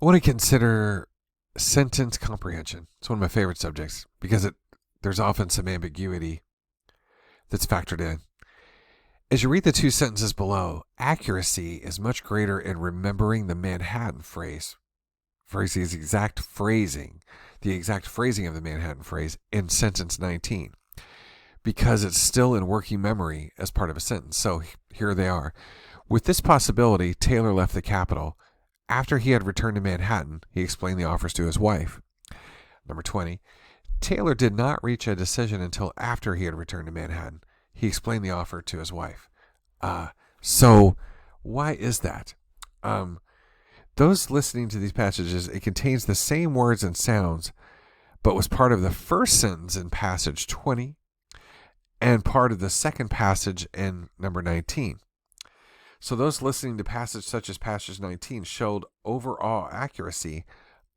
I want to consider sentence comprehension. It's one of my favorite subjects because there's often some ambiguity that's factored in. As you read the two sentences below, accuracy is much greater in remembering the Manhattan phrase, the exact phrasing of the Manhattan phrase in sentence 19, because it's still in working memory as part of a sentence. So here they are. With this possibility, Taylor left the capital. After he had returned to Manhattan, he explained the offers to his wife. Number 20. Taylor did not reach a decision until after he had returned to Manhattan. He explained the offer to his wife. So why is that? Those listening to these passages, it contains the same words and sounds, but was part of the first sentence in passage 20 and part of the second passage in number 19. So those listening to passage such as passage 19 showed overall accuracy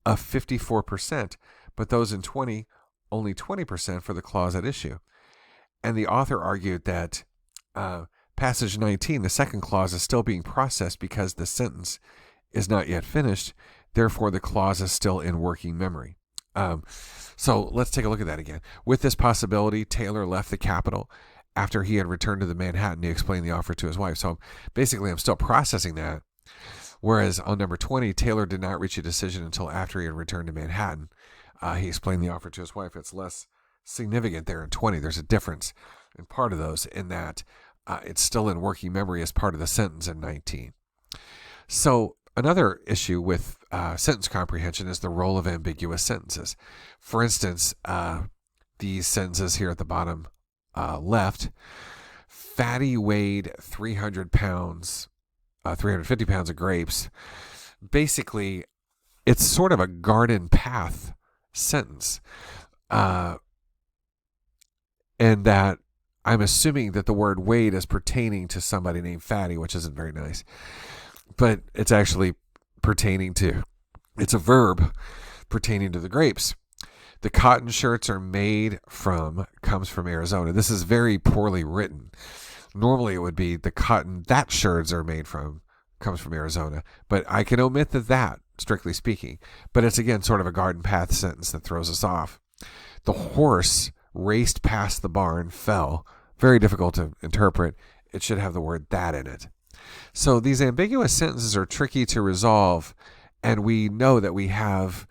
of 54%, but those in 20, only 20% for the clause at issue. And the author argued that passage 19, the second clause, is still being processed because the sentence is not yet finished. Therefore, the clause is still in working memory. So let's take a look at that again. With this possibility, Taylor left the capital. After he had returned to the Manhattan, he explained the offer to his wife. So basically, I'm still processing that. Whereas on number 20, Taylor did not reach a decision until after he had returned to Manhattan. He explained the offer to his wife. It's less significant there in 20. There's a difference in part of those in that it's still in working memory as part of the sentence in 19. So another issue with sentence comprehension is the role of ambiguous sentences. For instance, these sentences here at the bottom left, Fatty weighed 300 pounds, 350 pounds of grapes. Basically, it's sort of a garden path sentence. And that I'm assuming that the word weighed is pertaining to somebody named Fatty, which isn't very nice. But it's actually it's a verb pertaining to the grapes. The cotton shirts comes from Arizona. This is very poorly written. Normally it would be the cotton that shirts are made from comes from Arizona. But I can omit that, strictly speaking. But it's again sort of a garden path sentence that throws us off. The horse raced past the barn, fell. Very difficult to interpret. It should have the word that in it. So these ambiguous sentences are tricky to resolve, and we know that we have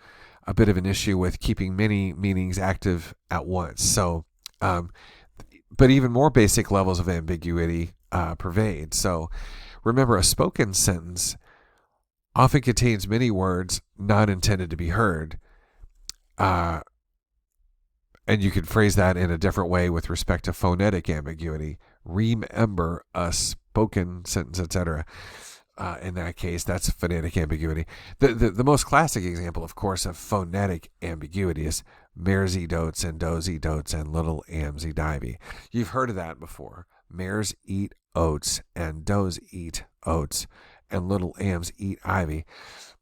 a bit of an issue with keeping many meanings active at once. So, but even more basic levels of ambiguity pervade. So remember, a spoken sentence often contains many words not intended to be heard. And you could phrase that in a different way with respect to phonetic ambiguity. Remember a spoken sentence, etc. In that case, that's phonetic ambiguity. The most classic example, of course, of phonetic ambiguity is mares eat oats and does eat oats and little lambs eat ivy. You've heard of that before. Mares eat oats and does eat oats and little lambs eat ivy.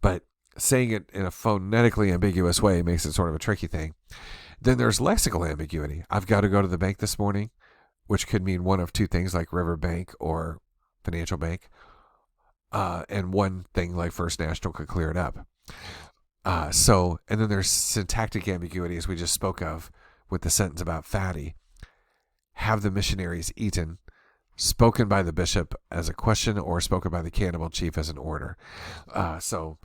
But saying it in a phonetically ambiguous way makes it sort of a tricky thing. Then there's lexical ambiguity. I've got to go to the bank this morning, which could mean one of two things like River Bank or Financial Bank. And one thing like First National could clear it up. And then there's syntactic ambiguity, as we just spoke of with the sentence about Fatty. Have the missionaries eaten? Spoken by the bishop as a question or spoken by the cannibal chief as an order. So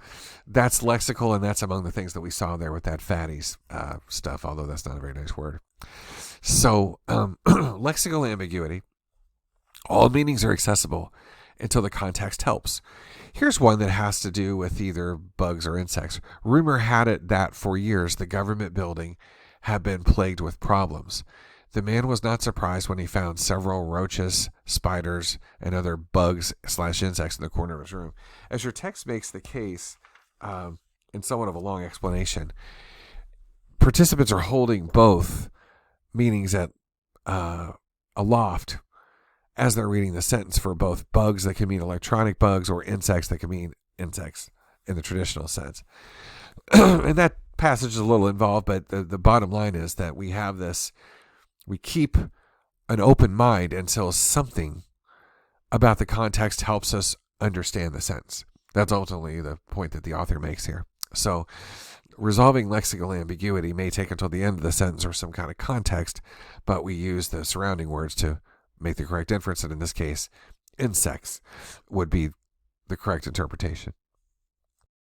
that's lexical, and that's among the things that we saw there with that Fatty's stuff, although that's not a very nice word. So lexical ambiguity, all meanings are accessible until the context helps. Here's one that has to do with either bugs or insects. Rumor had it that for years the government building had been plagued with problems. The man was not surprised when he found several roaches, spiders, and other bugs/insects in the corner of his room. As your text makes the case, in somewhat of a long explanation, participants are holding both meanings at aloft as they're reading the sentence for both bugs that can mean electronic bugs or insects that can mean insects in the traditional sense. And that passage is a little involved, but the bottom line is that we have this, we keep an open mind until something about the context helps us understand the sentence. That's ultimately the point that the author makes here. So resolving lexical ambiguity may take until the end of the sentence or some kind of context, but we use the surrounding words to make the correct inference, and in this case, insects would be the correct interpretation.